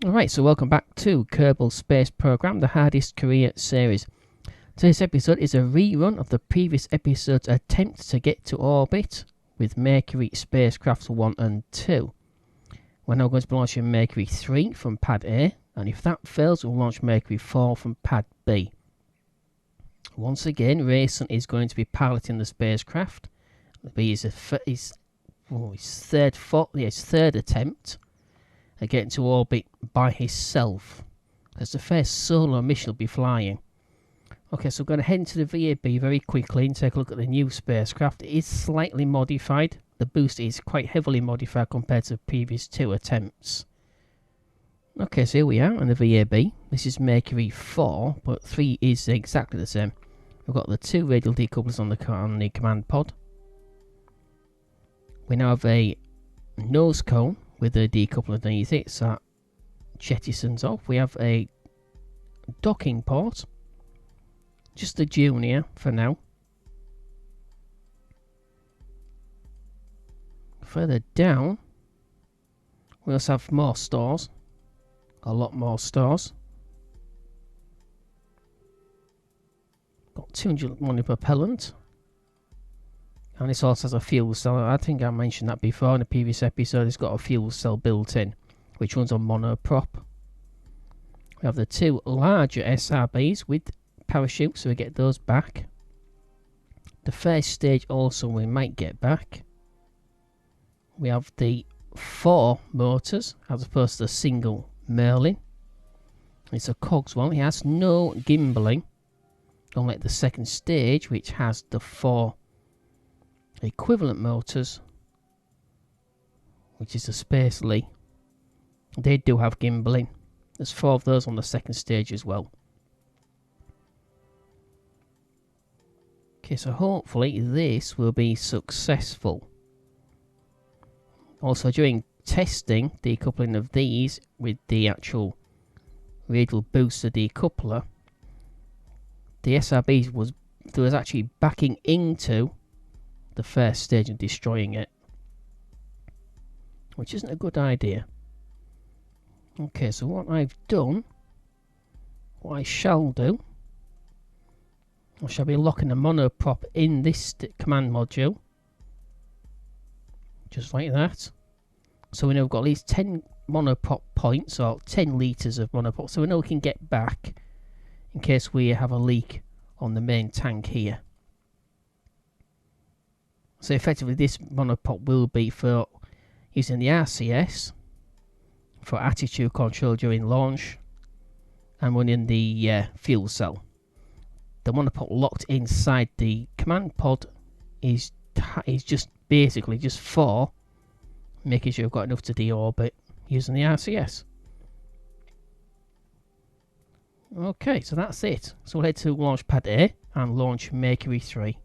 Alright, so welcome back to Kerbal Space Program, the hardest career series. Today's episode is a rerun of the previous episode's attempt to get to orbit with Mercury spacecrafts 1 and 2. We're now going to be launching Mercury 3 from Pad A, and if that fails, we'll launch Mercury 4 from Pad B. Once again, Rayson is going to be piloting the spacecraft. It'll be his third attempt at getting to orbit by himself. That's the first solo mission he'll be flying. Okay, so we're going to head into the VAB very quickly and take a look at the new spacecraft. It is slightly modified. The booster is quite heavily modified compared to the previous 2 attempts. Okay, so here we are in the VAB. This is Mercury 4, but 3 is exactly the same. We've got the 2 radial decouplers on the command pod. We now have a nose cone with a decoupler underneath it, so that jettisons off. We have a docking port, just a junior for now. Further down, we also have more stores, a lot more stores. Got 201 propellant. And this also has a fuel cell. I think I mentioned that before in a previous episode. It's got a fuel cell built in, which runs on monoprop. We have the 2 larger SRBs with parachutes, so we get those back. The first stage also we might get back. We have the 4 motors as opposed to the single Merlin. It's a cogs one. It has no gimbaling, unlike the second stage, which has the 4 equivalent motors, which is the Space Lee. They do have gimbaling. There's 4 of those on the second stage as well. Okay, so hopefully this will be successful. Also, during testing decoupling of these with the actual radial booster decoupler, the SRBs was actually backing into the first stage and destroying it, which isn't a good idea. Okay, so what I shall do, I shall be locking a monoprop in this command module, just like that. So we know we've got at least 10 monoprop points, or 10 litres of monoprop, so we know we can get back in case we have a leak on the main tank here. So effectively this monoprop will be for using the RCS for attitude control during launch and running the fuel cell. The monoprop locked inside the command pod is just basically just for making sure we've got enough to deorbit using the RCS. Okay, so that's it. So we'll head to launch pad A and launch Mercury 3.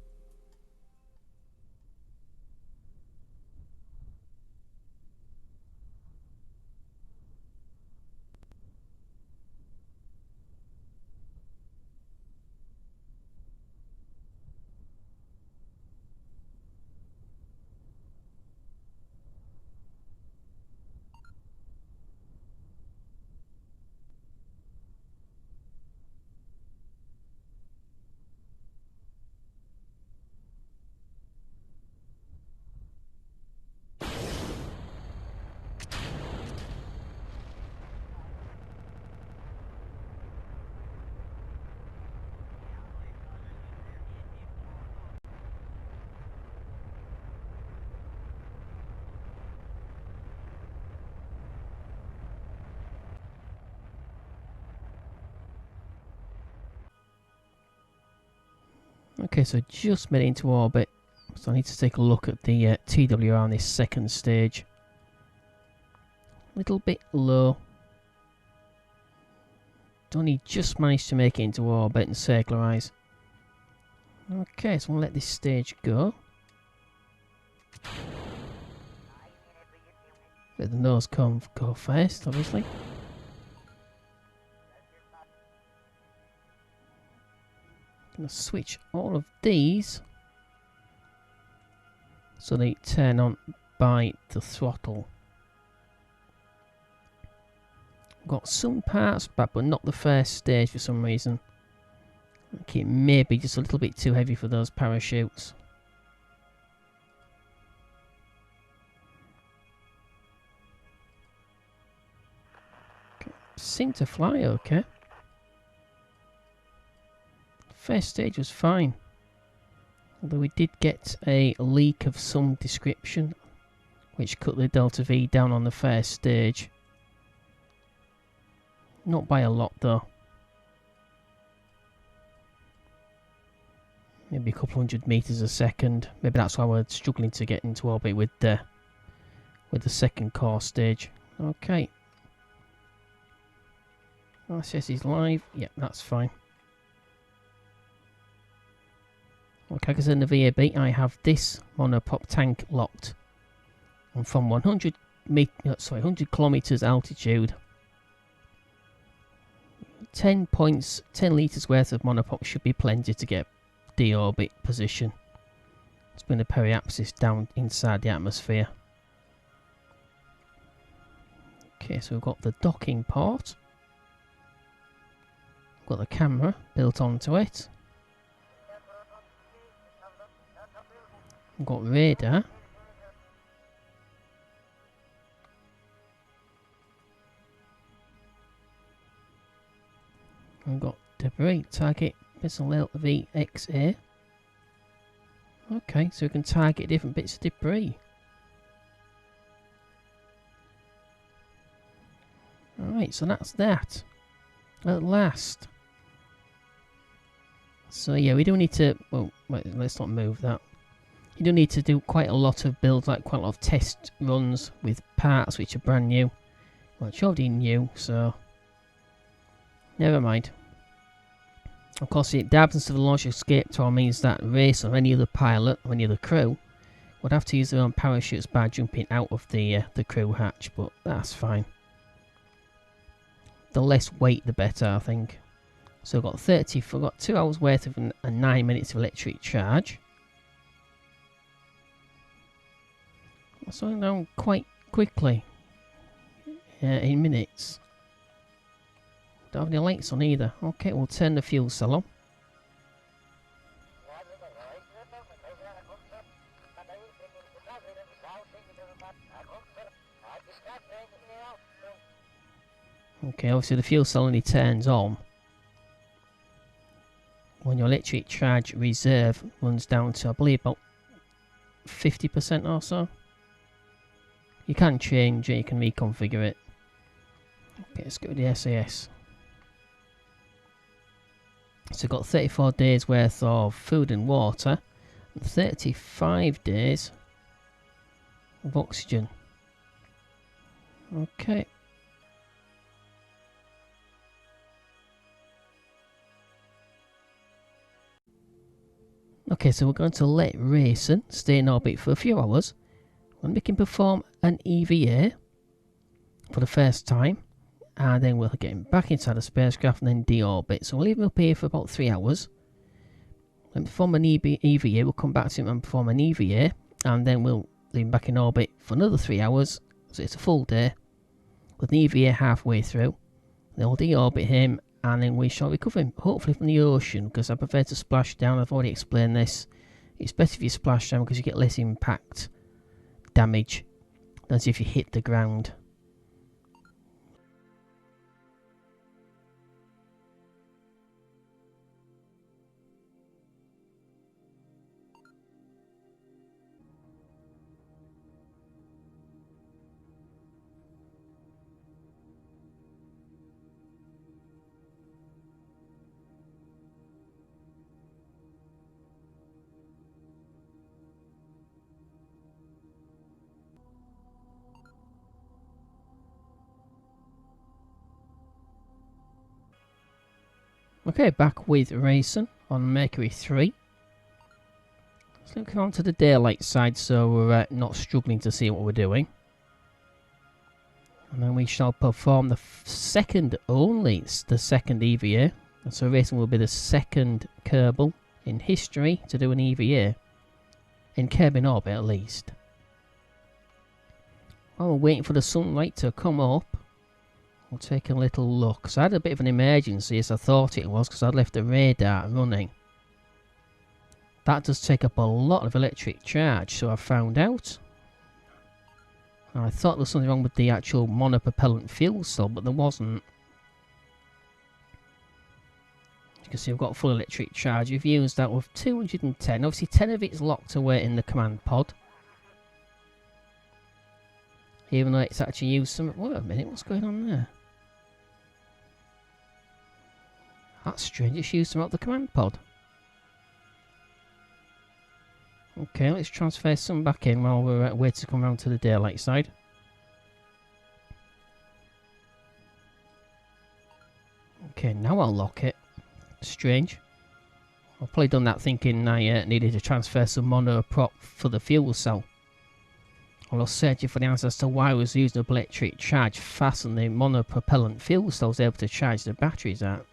Okay, so just made it into orbit, so I need to take a look at the TWR on this second stage. Little bit low. Only just managed to make it into orbit and circularize. Okay, so we'll let this stage go. Let the nose cone go first, obviously. Going to switch all of these so they turn on by the throttle. Got some parts back, but not the first stage for some reason. Okay, maybe just a little bit too heavy for those parachutes. Okay. Seemed to fly okay. First stage was fine. Although we did get a leak of some description, which cut the Delta V down on the first stage. Not by a lot though. Maybe a couple hundred meters a second. Maybe that's why we're struggling to get into orbit with the second core stage. Okay. RCS is live. Yeah, that's fine. Okay, because in the VAB I have this monopop tank locked. And from 100 kilometers altitude, 10 litres worth of monopop should be plenty to get deorbit position. Let's bring the periapsis down inside the atmosphere. Okay, so we've got the docking port. We've got the camera built onto it. We've got radar. We've got debris target missile LVXA. Okay, so we can target different bits of debris. Alright, so that's that. At last. So yeah, we do need to... Well, wait, let's not move that. You do need to do quite a lot of builds, like quite a lot of test runs with parts which are brand new. Well, it's already new, so... Never mind. Of course, it happens to the launch escape tour means that race or any other pilot or any other crew would have to use their own parachutes by jumping out of the crew hatch, but that's fine. The less weight, the better, I think. So I've got 2 hours worth of and 9 minutes of electric charge. That's going down quite quickly in minutes. Don't have any lights on either. Okay, we'll turn the fuel cell on. Okay, obviously the fuel cell only turns on when your electric charge reserve runs down to, I believe, about 50% or so. You can change it, you can reconfigure it. Okay, let's go with the SAS. So we've got 34 days worth of food and water, and 35 days of oxygen. Okay. Okay, so we're going to let Rayson stay in orbit for a few hours, and we can perform an E.V.A. for the first time. And then we'll get him back inside the spacecraft and then deorbit. So we'll leave him up here for about 3 hours. Then perform an EVA. We'll come back to him and perform an EVA. And then we'll leave him back in orbit for another 3 hours. So it's a full day. With an EVA halfway through. Then we'll deorbit him. And then we shall recover him. Hopefully from the ocean. Because I prefer to splash down. I've already explained this. It's better if you splash down because you get less impact damage than if you hit the ground. Okay, back with Rayson on Merkury 3. Let's look on to the daylight side so we're not struggling to see what we're doing. And then we shall perform the second EVA. And so Rayson will be the second Kerbal in history to do an EVA. In Kerbal orbit at least. While we're waiting for the sunlight to come up, We'll take a little look. So I had a bit of an emergency, as I thought it was, because I'd left the radar running. That does take up a lot of electric charge, so I found out. I thought there was something wrong with the actual monopropellant fuel cell, but there wasn't. You can see I've got full electric charge. We've used that with 210. Obviously 10 of it's locked away in the command pod. Even though it's actually used some... Wait a minute, what's going on there? That's strange, it's used some out the command pod. Okay, let's transfer some back in while we're waiting to come around to the daylight side. Okay, now I'll lock it. Strange. I've probably done that thinking I needed to transfer some monoprop for the fuel cell. I was searching for the answer as to why I was using a electric charge faster than the monopropellant fuel cell was able to charge the batteries at.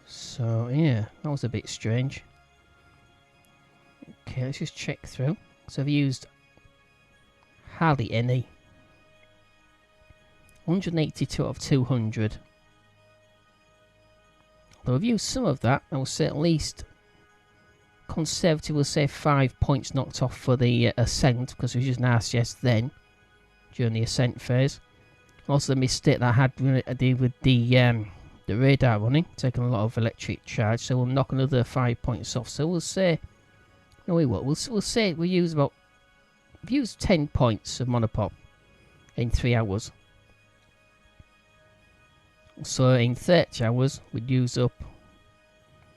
So, yeah, that was a bit strange. Okay, let's just check through. So I've used hardly any. 182 out of 200. Though I've used some of that, I will say at least conservative will say 5 points knocked off for the ascent, because it was just an RCS then, during the ascent phase. Also the mistake that I had with the radar running, taking a lot of electric charge, so we'll knock another 5 points off. So we'll say... No, we won't. We'll say we use about... We've used 10 points of monopop in 3 hours. So in 30 hours, we'd use up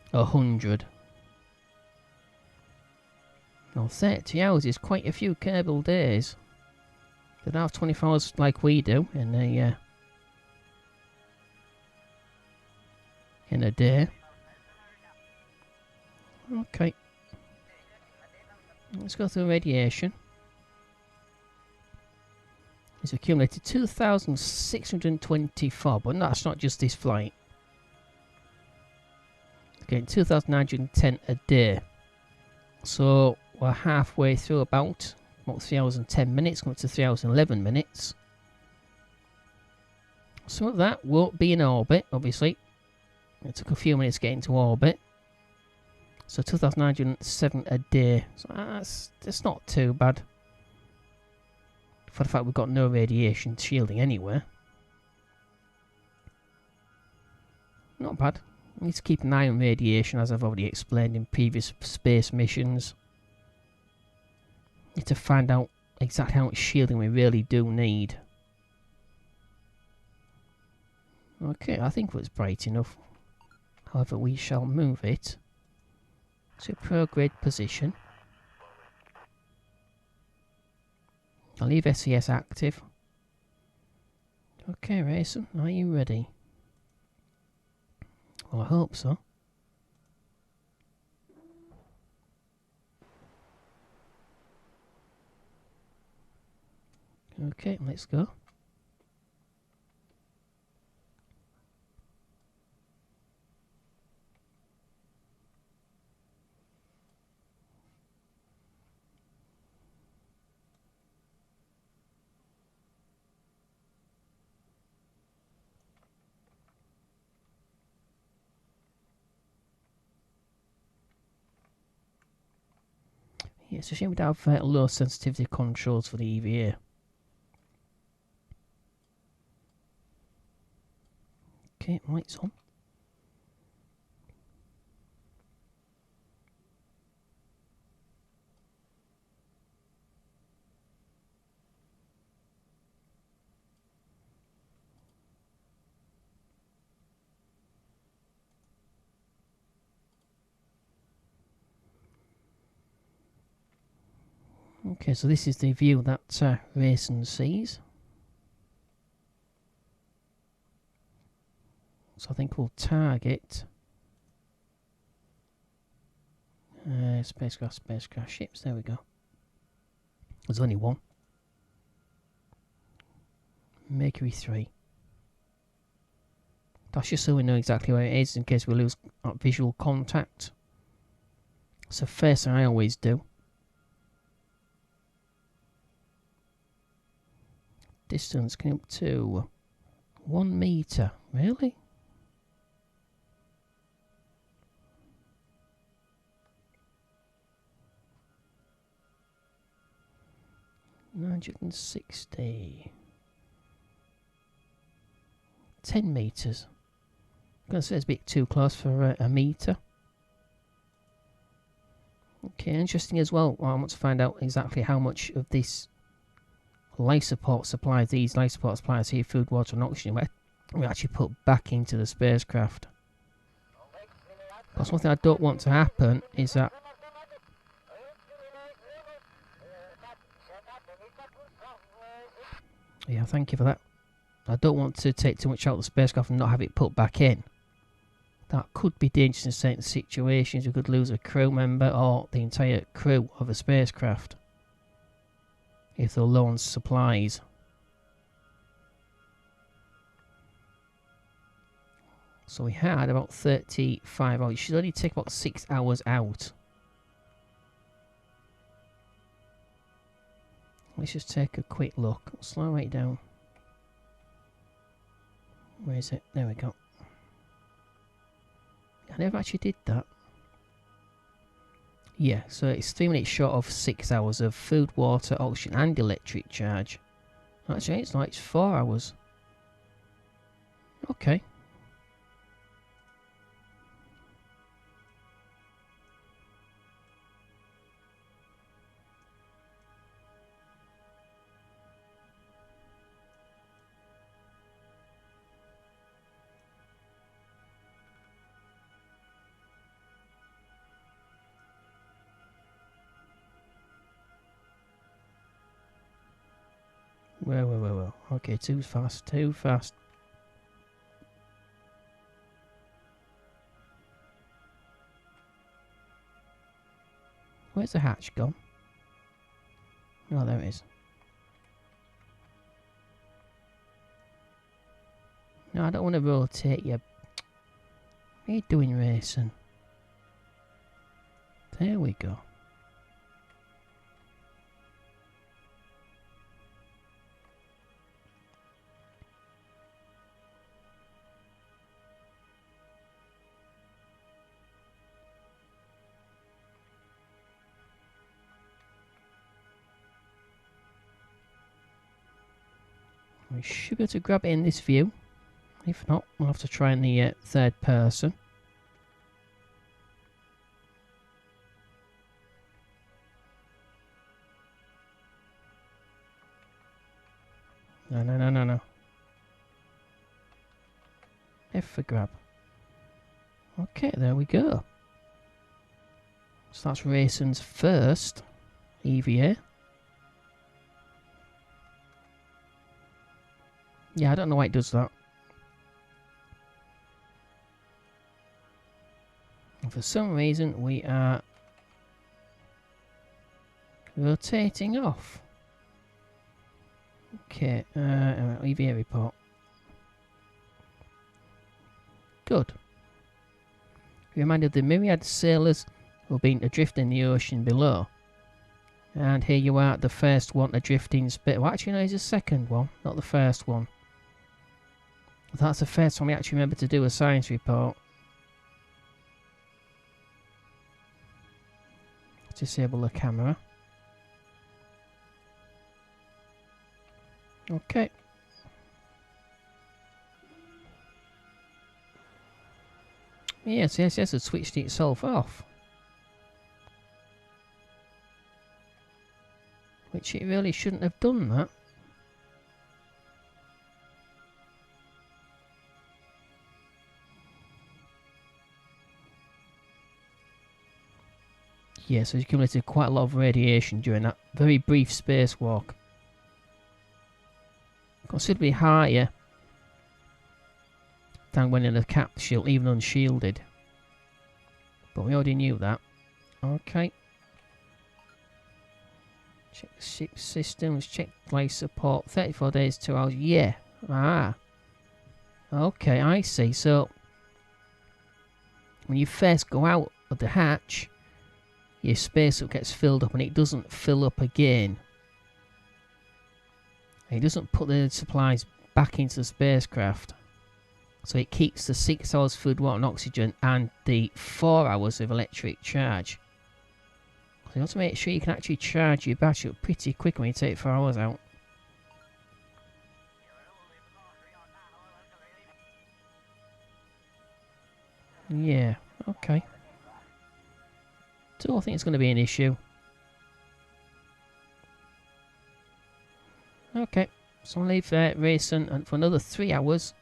100. Now 30 hours is quite a few Kerbal days. They don't have 24 hours like we do in a day. Okay. Let's go through radiation. It's accumulated 2,624, but that's not just this flight. Again, 2,910 a day. So we're halfway through about 3 hours and 10 minutes, coming up to 3 hours and 11 minutes. Some of that won't be in orbit, obviously. It took a few minutes to get into orbit. So 2,907 a day. So that's not too bad. For the fact we've got no radiation shielding anywhere. Not bad. We need to keep an eye on radiation, as I've already explained in previous space missions. Need to find out exactly how much shielding we really do need. Okay, I think it's bright enough. However, we shall move it to prograde position. I'll leave SES active. Okay, Rayson, are you ready? Well, I hope so. Okay, let's go. Yeah, it's a shame we don't have low sensitivity controls for the E.V.A. Okay, lights on. Okay, so this is the view that Rayson sees. So I think we'll target spacecraft ships. There we go. There's only one. Merkury 3. That's just so we know exactly where it is in case we lose visual contact. So first thing I always do, distance can up to 1 meter. Really? $960. 10 meters. I'm going to say it's a bit too close for a meter. Okay, interesting as well. I want to find out exactly how much of this life support supplies, these life support supplies here, food, water and oxygen, we actually put back into the spacecraft. Because one thing I don't want to happen is that yeah, thank you for that. I don't want to take too much out of the spacecraft and not have it put back in. That could be dangerous in certain situations. We could lose a crew member or the entire crew of a spacecraft if they're low on supplies. So we had about 35 hours. It should only take about 6 hours out. Let's just take a quick look. Slow right down. Where is it? There we go. I never actually did that. Yeah, so it's 3 minutes short of 6 hours of food, water, oxygen and electric charge. Actually, it's like 4 hours. Okay. Well. Okay, too fast, too fast. Where's the hatch gone? Oh, there it is. No, I don't want to rotate you. What are you doing, racing? There we go. We should be able to grab it in this view. If not, we'll have to try in the third person. No. F for grab. Okay, there we go. So that's Rayson's first E.V.A. Yeah, I don't know why it does that. And for some reason, we are rotating off. Okay, E.V.A. report. Good. Reminded the myriad sailors who have been adrift in the ocean below. And here you are, the first one adrift in space. Well, actually, no, it's the second one, not the first one. That's the first one we actually remember to do a science report. Disable the camera. Okay. Yes, it switched itself off. Which it really shouldn't have done that. Yeah, so you accumulated quite a lot of radiation during that very brief spacewalk. Considerably higher than when in a capsule, even unshielded. But we already knew that. Okay. Check the ship systems, check life support, 34 days, 2 hours, yeah. Ah. Okay, I see. So, when you first go out of the hatch, your spacesuit gets filled up and it doesn't fill up again It doesn't put the supplies back into the spacecraft. So it keeps the 6 hours food, water and oxygen and the 4 hours of electric charge. So you want to make sure you can actually charge your battery up pretty quick when you take 4 hours out. Yeah, okay. So I think it's going to be an issue. Okay, so I'll leave Rayson and for another 3 hours.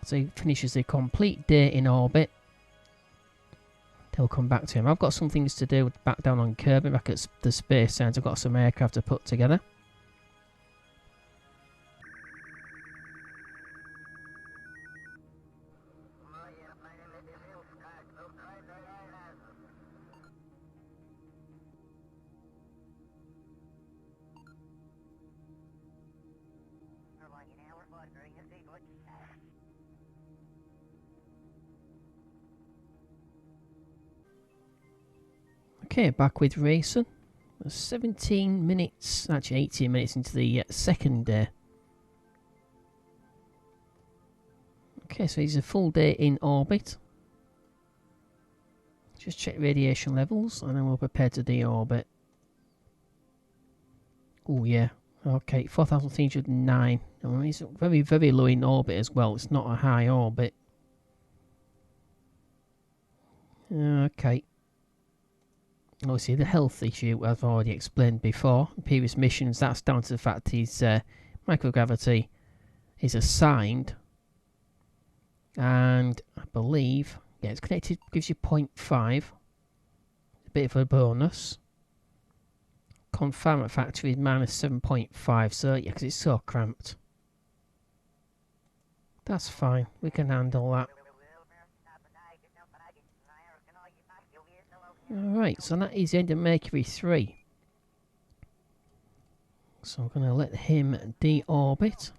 So he finishes the complete day in orbit. They'll come back to him. I've got some things to do back down on Kerbal, back at the space center. I've got some aircraft to put together. Okay, back with Rayson. 17 minutes, actually 18 minutes into the second day. Okay, so he's a full day in orbit. Just check radiation levels and then we'll prepare to deorbit. Oh yeah, okay, 4,309. I mean, it's very, very low in orbit as well. It's not a high orbit. Okay. Obviously, the health issue I've already explained before. In previous missions, that's down to the fact his microgravity is assigned. And I believe, yeah, it's connected, gives you 0.5. A bit of a bonus. Confinement factor is minus 7.5. So, yeah, because it's so cramped. That's fine. We can handle that. Alright, so that is the end of Mercury 3. So I'm going to let him deorbit.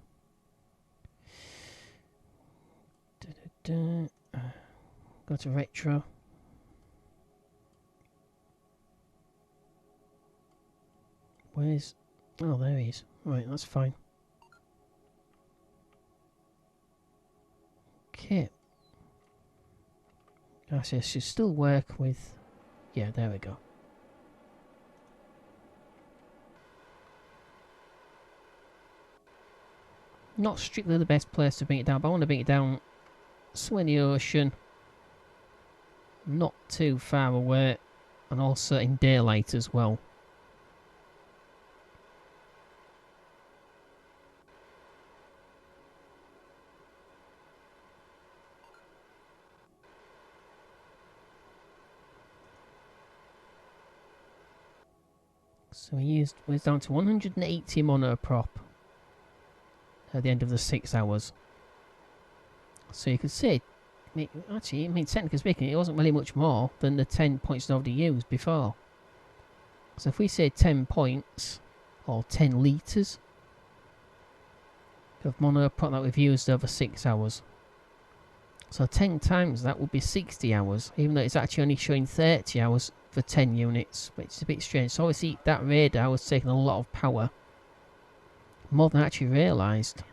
Go to retro. Where's... Oh, there he is. Right, that's fine. Okay. Actually, I should still work with... Yeah, there we go. Not strictly the best place to bring it down, but I want to bring it down somewhere in the ocean. Not too far away. And also in daylight as well. So we're down to 180 monoprop at the end of the 6 hours. So you could see, actually, I mean, technically speaking, it wasn't really much more than the 10 points I'd already used before. So if we say 10 points, or 10 litres of monoprop that we've used over 6 hours. So 10 times that would be 60 hours, even though it's actually only showing 30 hours for 10 units, but it's a bit strange. So obviously that radar was taking a lot of power, more than I actually realised.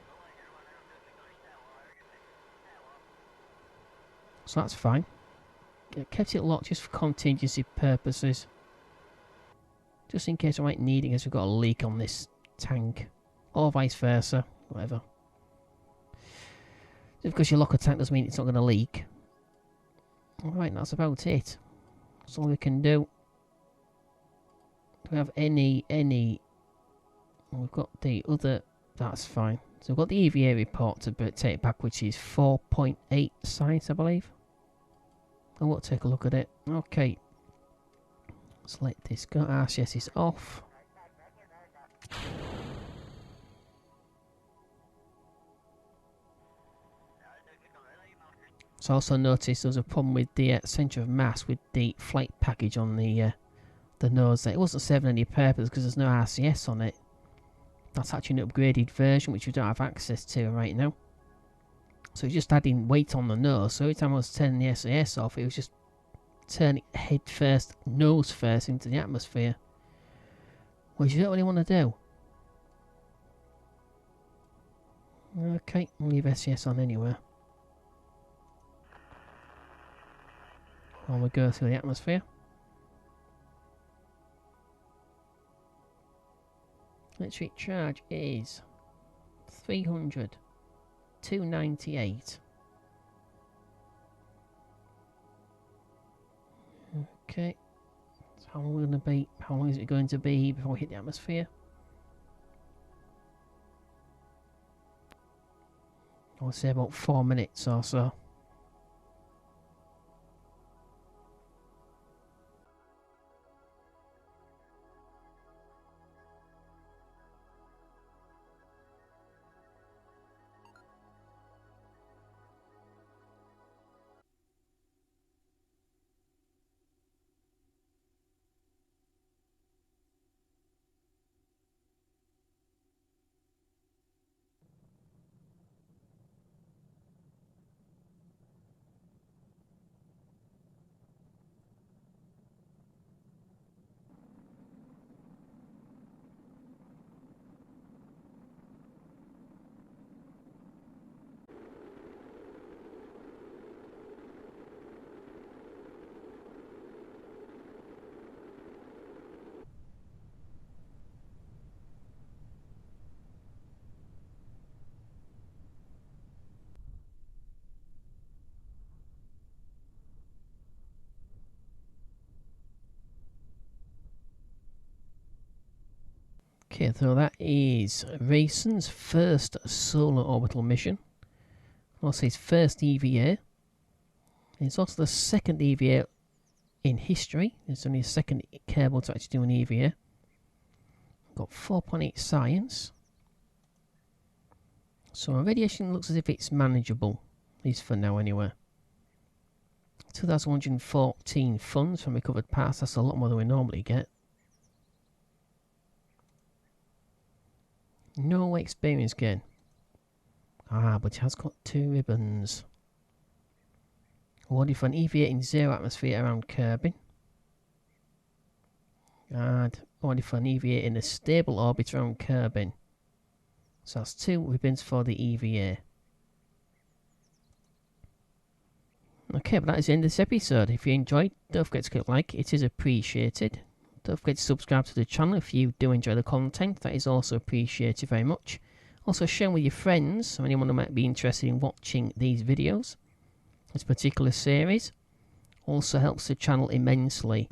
So that's fine. I kept it locked just for contingency purposes, just in case I might need it because we've got a leak on this tank, or vice versa, whatever. Just because you lock a tank doesn't mean it's not going to leak. Alright, that's about it. That's all we can do. Do we have any... We've got the other... That's fine. So we've got the E.V.A report to take back, which is 4.8 sites, I believe. I will take a look at it. Okay. Let's let this go. RCS is off. So I also noticed there was a problem with the centre of mass with the flight package on the nose there. It wasn't serving any purpose because there's no RCS on it. That's actually an upgraded version which we don't have access to right now. So it's just adding weight on the nose. So every time I was turning the SAS off, it was just turning head first, nose first into the atmosphere. Which you don't really want to do. Okay, we'll leave SES on anywhere. While we go through the atmosphere. Electric charge is 300, 298. Okay, so how long is it going to be before we hit the atmosphere? I would say about 4 minutes or so. Okay, so that is Rayson's first solar orbital mission. Also his first EVA. It's also the second EVA in history. There's only a second Kerbal to actually do an EVA. Got 4.8 science. So radiation looks as if it's manageable, at least for now anyway. 2,114 funds from recovered parts. That's a lot more than we normally get. No experience gain. Ah, but it has got 2 ribbons. Awarded for an EVA in 0 atmosphere around Kerbin. And awarded for an EVA in a stable orbit around Kerbin. So that's 2 ribbons for the EVA. Okay, but that is the end of this episode. If you enjoyed, don't forget to click like. It is appreciated. Don't forget to subscribe to the channel if you do enjoy the content. That is also appreciated very much. Also share with your friends or anyone who might be interested in watching these videos. This particular series also helps the channel immensely.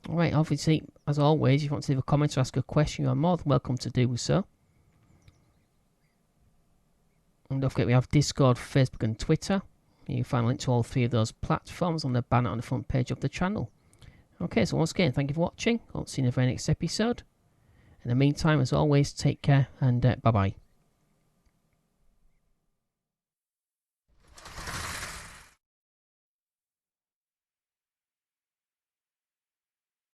Alright, obviously, as always, if you want to leave a comment or ask a question, you are more than welcome to do so. And don't forget we have Discord, Facebook and Twitter. You can find a link to all 3 of those platforms on the banner on the front page of the channel. Okay, so once again, thank you for watching. I'll see you in the very next episode. In the meantime, as always, take care and bye-bye.